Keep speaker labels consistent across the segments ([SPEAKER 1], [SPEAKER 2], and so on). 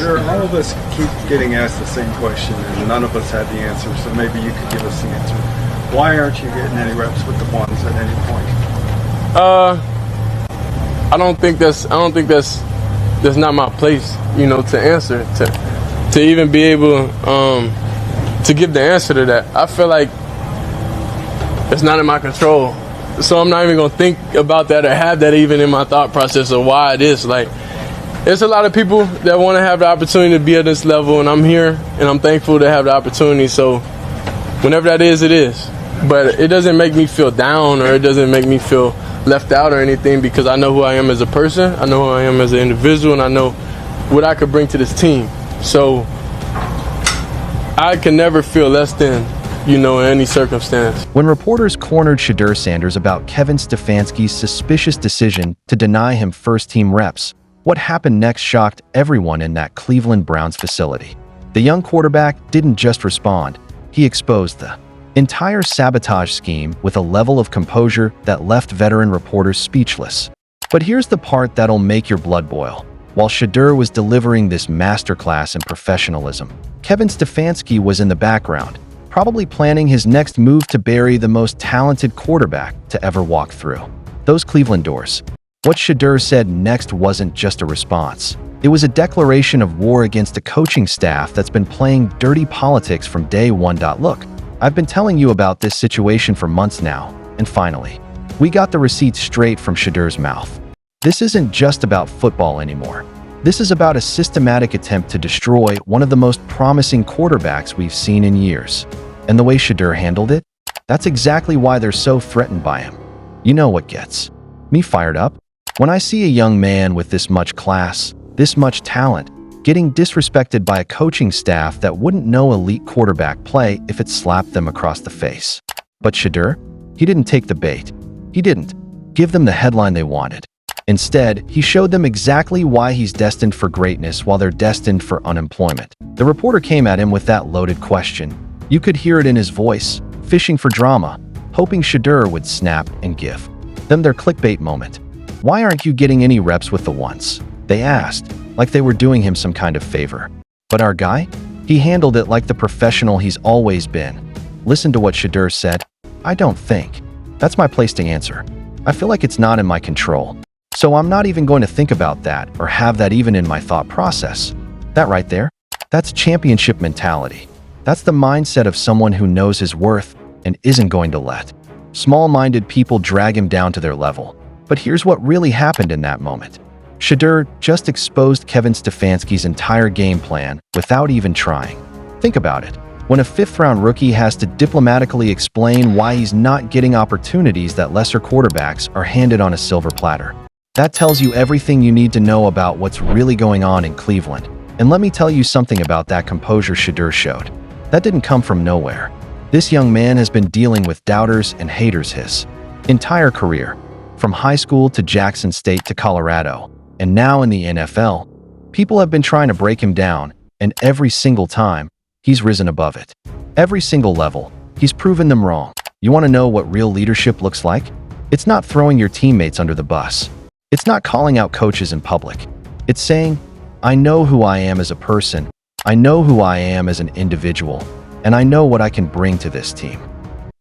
[SPEAKER 1] Shedeur, all of us keep getting asked the same question, and none of us had the answer, so maybe you could give us the answer. Why aren't you getting any reps with the ones at any point?
[SPEAKER 2] I don't think that's not my place, to answer, to even be able to give the answer to that. I feel like it's not in my control. So I'm not even going to think about that or have that even in my thought process of why it is. Like, there's a lot of people that want to have the opportunity to be at this level, and I'm here, and I'm thankful to have the opportunity. So whenever that is, it is. But it doesn't make me feel down, or it doesn't make me feel left out or anything, because I know who I am as a person, I know who I am as an individual, and I know what I could bring to this team. So I can never feel less than, in any circumstance.
[SPEAKER 3] When reporters cornered Shedeur Sanders about Kevin Stefanski's suspicious decision to deny him first-team reps, what happened next shocked everyone in that Cleveland Browns facility. The young quarterback didn't just respond, he exposed the entire sabotage scheme with a level of composure that left veteran reporters speechless. But here's the part that'll make your blood boil. While Shedeur was delivering this masterclass in professionalism, Kevin Stefanski was in the background, probably planning his next move to bury the most talented quarterback to ever walk through those Cleveland doors. What Shedeur said next wasn't just a response. It was a declaration of war against a coaching staff that's been playing dirty politics from day one. Look, I've been telling you about this situation for months now, and finally, we got the receipts straight from Shedeur's mouth. This isn't just about football anymore. This is about a systematic attempt to destroy one of the most promising quarterbacks we've seen in years. And the way Shedeur handled it? That's exactly why they're so threatened by him. You know what gets me fired up? When I see a young man with this much class, this much talent, getting disrespected by a coaching staff that wouldn't know elite quarterback play if it slapped them across the face. But Shedeur? He didn't take the bait. He didn't give them the headline they wanted. Instead, he showed them exactly why he's destined for greatness while they're destined for unemployment. The reporter came at him with that loaded question. You could hear it in his voice, fishing for drama, hoping Shedeur would snap and give them their clickbait moment. Why aren't you getting any reps with the ones? They asked, like they were doing him some kind of favor. But our guy? He handled it like the professional he's always been. Listen to what Shedeur said. I don't think that's my place to answer. I feel like it's not in my control. So I'm not even going to think about that or have that even in my thought process. That right there? That's championship mentality. That's the mindset of someone who knows his worth and isn't going to let small-minded people drag him down to their level. But here's what really happened in that moment. Shedeur just exposed Kevin Stefanski's entire game plan without even trying. Think about it. When a fifth-round rookie has to diplomatically explain why he's not getting opportunities that lesser quarterbacks are handed on a silver platter. That tells you everything you need to know about what's really going on in Cleveland. And let me tell you something about that composure Shedeur showed. That didn't come from nowhere. This young man has been dealing with doubters and haters his entire career, from high school to Jackson State to Colorado, and now in the NFL. People have been trying to break him down, and every single time, he's risen above it. Every single level, he's proven them wrong. You want to know what real leadership looks like? It's not throwing your teammates under the bus. It's not calling out coaches in public. It's saying, I know who I am as a person, I know who I am as an individual, and I know what I can bring to this team.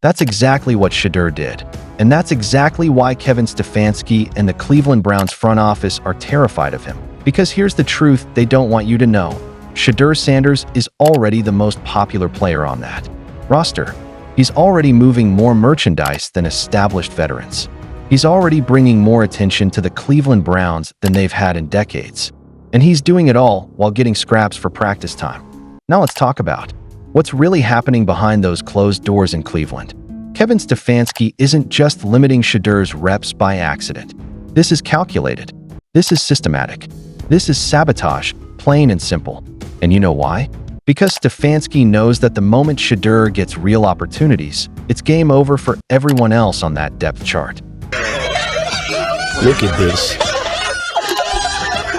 [SPEAKER 3] That's exactly what Shedeur did. And that's exactly why Kevin Stefanski and the Cleveland Browns front office are terrified of him. Because here's the truth they don't want you to know. Shedeur Sanders is already the most popular player on that roster. He's already moving more merchandise than established veterans. He's already bringing more attention to the Cleveland Browns than they've had in decades. And he's doing it all while getting scraps for practice time. Now let's talk about what's really happening behind those closed doors in Cleveland. Kevin Stefanski isn't just limiting Shedeur's reps by accident. This is calculated. This is systematic. This is sabotage, plain and simple. And you know why? Because Stefanski knows that the moment Shedeur gets real opportunities, it's game over for everyone else on that depth chart.
[SPEAKER 4] Look at this.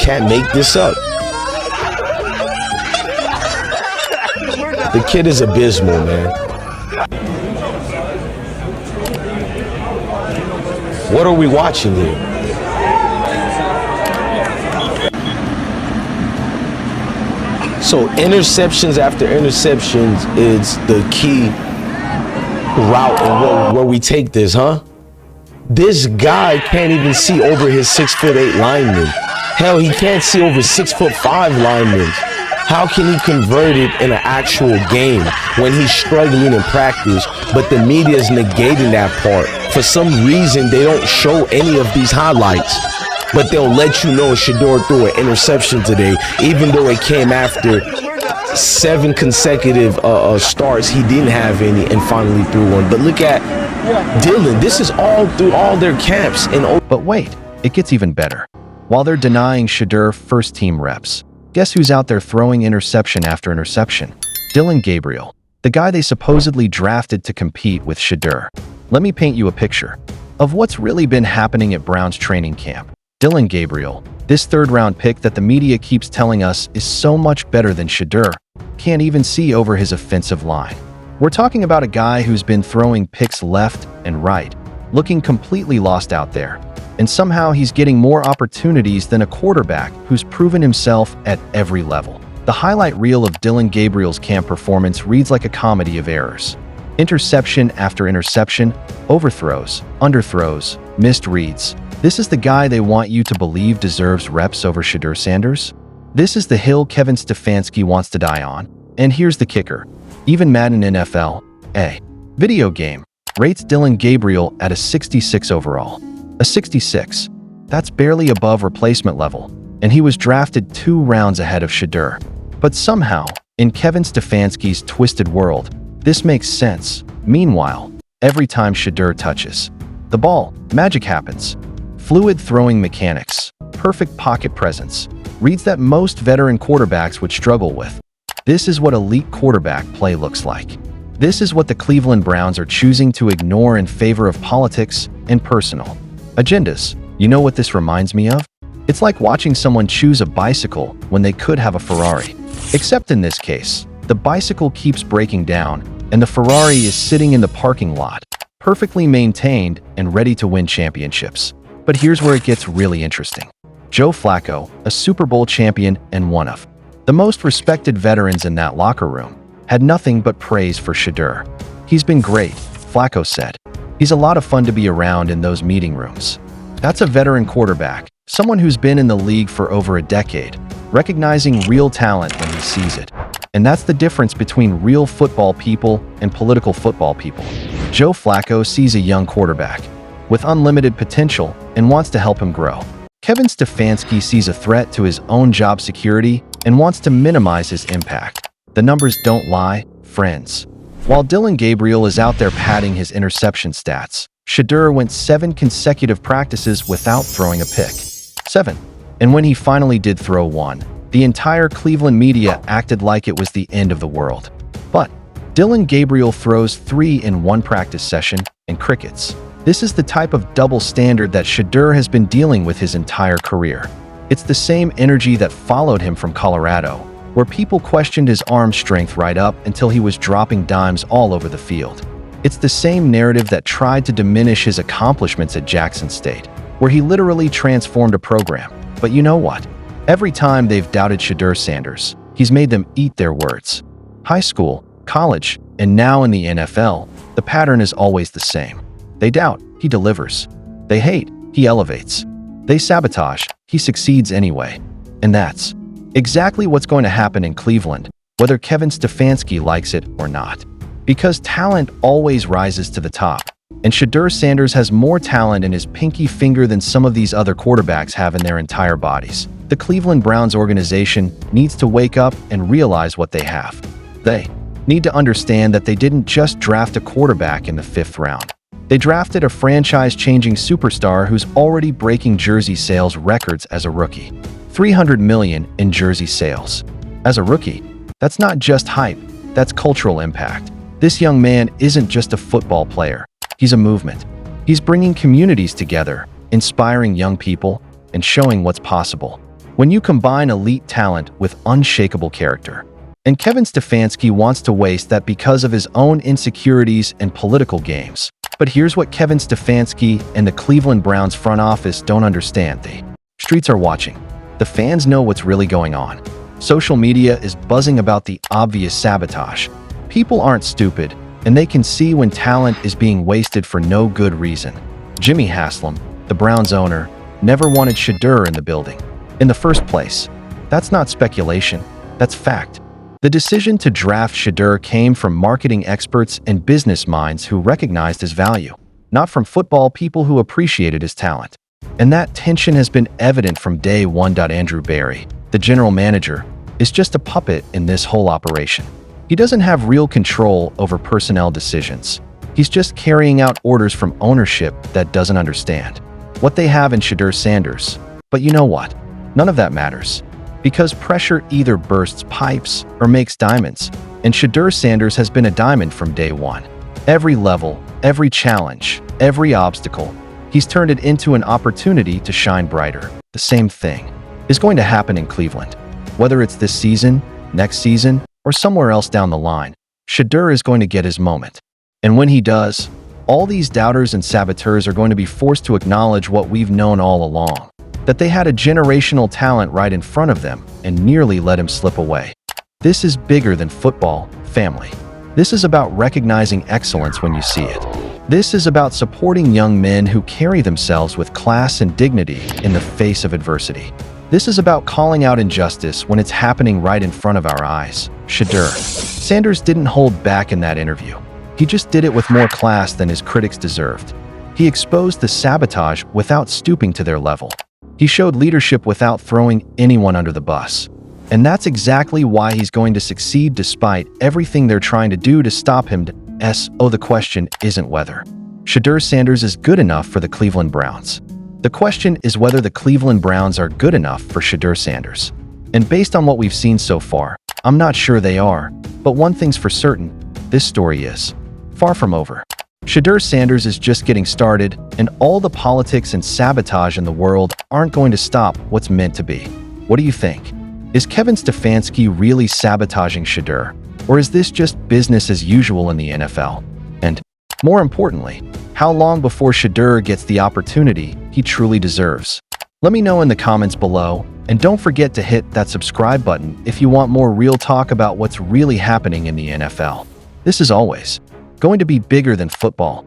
[SPEAKER 4] Can't make this up. The kid is abysmal, man. What are we watching here? So interceptions after interceptions is the key route and where we take this, huh? This guy can't even see over his 6'8" lineman. Hell, he can't see over 6'5" linemen. How can he convert it in an actual game when he's struggling in practice, but the media is negating that part? For some reason, they don't show any of these highlights, but they'll let you know Shedeur threw an interception today, even though it came after 7 consecutive starts. He didn't have any and finally threw one. But look at Dylan. This is all through all their camps.
[SPEAKER 3] But wait, it gets even better. While they're denying Shedeur first-team reps, guess who's out there throwing interception after interception? Dillon Gabriel, the guy they supposedly drafted to compete with Shedeur. Let me paint you a picture of what's really been happening at Browns training camp. Dillon Gabriel, this third-round pick that the media keeps telling us is so much better than Shedeur, can't even see over his offensive line. We're talking about a guy who's been throwing picks left and right, looking completely lost out there. And somehow he's getting more opportunities than a quarterback who's proven himself at every level. The highlight reel of Dillon Gabriel's camp performance reads like a comedy of errors. Interception after interception, overthrows, underthrows, missed reads. This is the guy they want you to believe deserves reps over Shedeur Sanders? This is the hill Kevin Stefanski wants to die on. And here's the kicker. Even Madden NFL, a video game, rates Dillon Gabriel at a 66 overall. A 66. That's barely above replacement level, and he was drafted 2 rounds ahead of Shedeur. But somehow, in Kevin Stefanski's twisted world, this makes sense. Meanwhile, every time Shedeur touches the ball, magic happens. Fluid throwing mechanics, perfect pocket presence, reads that most veteran quarterbacks would struggle with. This is what elite quarterback play looks like. This is what the Cleveland Browns are choosing to ignore in favor of politics and personal agendas. You know what this reminds me of? It's like watching someone choose a bicycle when they could have a Ferrari. Except in this case, the bicycle keeps breaking down and the Ferrari is sitting in the parking lot, perfectly maintained and ready to win championships. But here's where it gets really interesting. Joe Flacco, a Super Bowl champion and one of the most respected veterans in that locker room, had nothing but praise for Shedeur. He's been great, Flacco said. He's a lot of fun to be around in those meeting rooms. That's a veteran quarterback, someone who's been in the league for over a decade, recognizing real talent when he sees it. And that's the difference between real football people and political football people. Joe Flacco sees a young quarterback with unlimited potential and wants to help him grow. Kevin Stefanski sees a threat to his own job security and wants to minimize his impact. The numbers don't lie, friends. While Dillon Gabriel is out there padding his interception stats, Shedeur went 7 consecutive practices without throwing a pick. 7. And when he finally did throw one, the entire Cleveland media acted like it was the end of the world. But Dillon Gabriel throws 3 in one practice session and crickets. This is the type of double standard that Shedeur has been dealing with his entire career. It's the same energy that followed him from Colorado, where people questioned his arm strength right up until he was dropping dimes all over the field. It's the same narrative that tried to diminish his accomplishments at Jackson State, where he literally transformed a program. But you know what? Every time they've doubted Shedeur Sanders, he's made them eat their words. High school, college, and now in the NFL, the pattern is always the same. They doubt, he delivers. They hate, he elevates. They sabotage, he succeeds anyway. And that's exactly what's going to happen in Cleveland, whether Kevin Stefanski likes it or not. Because talent always rises to the top, and Shedeur Sanders has more talent in his pinky finger than some of these other quarterbacks have in their entire bodies. The Cleveland Browns organization needs to wake up and realize what they have. They need to understand that they didn't just draft a quarterback in the 5th round. They drafted a franchise-changing superstar who's already breaking jersey sales records as a rookie. $300 million in jersey sales. As a rookie, that's not just hype, that's cultural impact. This young man isn't just a football player, he's a movement. He's bringing communities together, inspiring young people, and showing what's possible when you combine elite talent with unshakable character. And Kevin Stefanski wants to waste that because of his own insecurities and political games. But here's what Kevin Stefanski and the Cleveland Browns front office don't understand. The streets are watching. The fans know what's really going on. Social media is buzzing about the obvious sabotage. People aren't stupid, and they can see when talent is being wasted for no good reason. Jimmy Haslam, the Browns owner, never wanted Shedeur in the building in the first place. That's not speculation, that's fact. The decision to draft Shedeur came from marketing experts and business minds who recognized his value, not from football people who appreciated his talent. And that tension has been evident from day one. Andrew Berry, the general manager, is just a puppet in this whole operation. He doesn't have real control over personnel decisions. He's just carrying out orders from ownership that doesn't understand what they have in Shedeur Sanders. But you know what? None of that matters. Because pressure either bursts pipes or makes diamonds, and Shedeur Sanders has been a diamond from day one. Every level, every challenge, every obstacle, he's turned it into an opportunity to shine brighter. The same thing is going to happen in Cleveland. Whether it's this season, next season, or somewhere else down the line, Shedeur is going to get his moment. And when he does, all these doubters and saboteurs are going to be forced to acknowledge what we've known all along, that they had a generational talent right in front of them and nearly let him slip away. This is bigger than football, family. This is about recognizing excellence when you see it. This is about supporting young men who carry themselves with class and dignity in the face of adversity. This is about calling out injustice when it's happening right in front of our eyes. Shedeur Sanders didn't hold back in that interview. He just did it with more class than his critics deserved. He exposed the sabotage without stooping to their level. He showed leadership without throwing anyone under the bus. And that's exactly why he's going to succeed despite everything they're trying to do to stop him. The question isn't whether Shedeur Sanders is good enough for the Cleveland Browns. The question is whether the Cleveland Browns are good enough for Shedeur Sanders. And based on what we've seen so far, I'm not sure they are. But one thing's for certain, this story is far from over. Shedeur Sanders is just getting started, and all the politics and sabotage in the world aren't going to stop what's meant to be. What do you think? Is Kevin Stefanski really sabotaging Shedeur? Or is this just business as usual in the NFL? And more importantly, how long before Shedeur gets the opportunity he truly deserves? Let me know in the comments below, and don't forget to hit that subscribe button if you want more real talk about what's really happening in the NFL. This is always going to be bigger than football.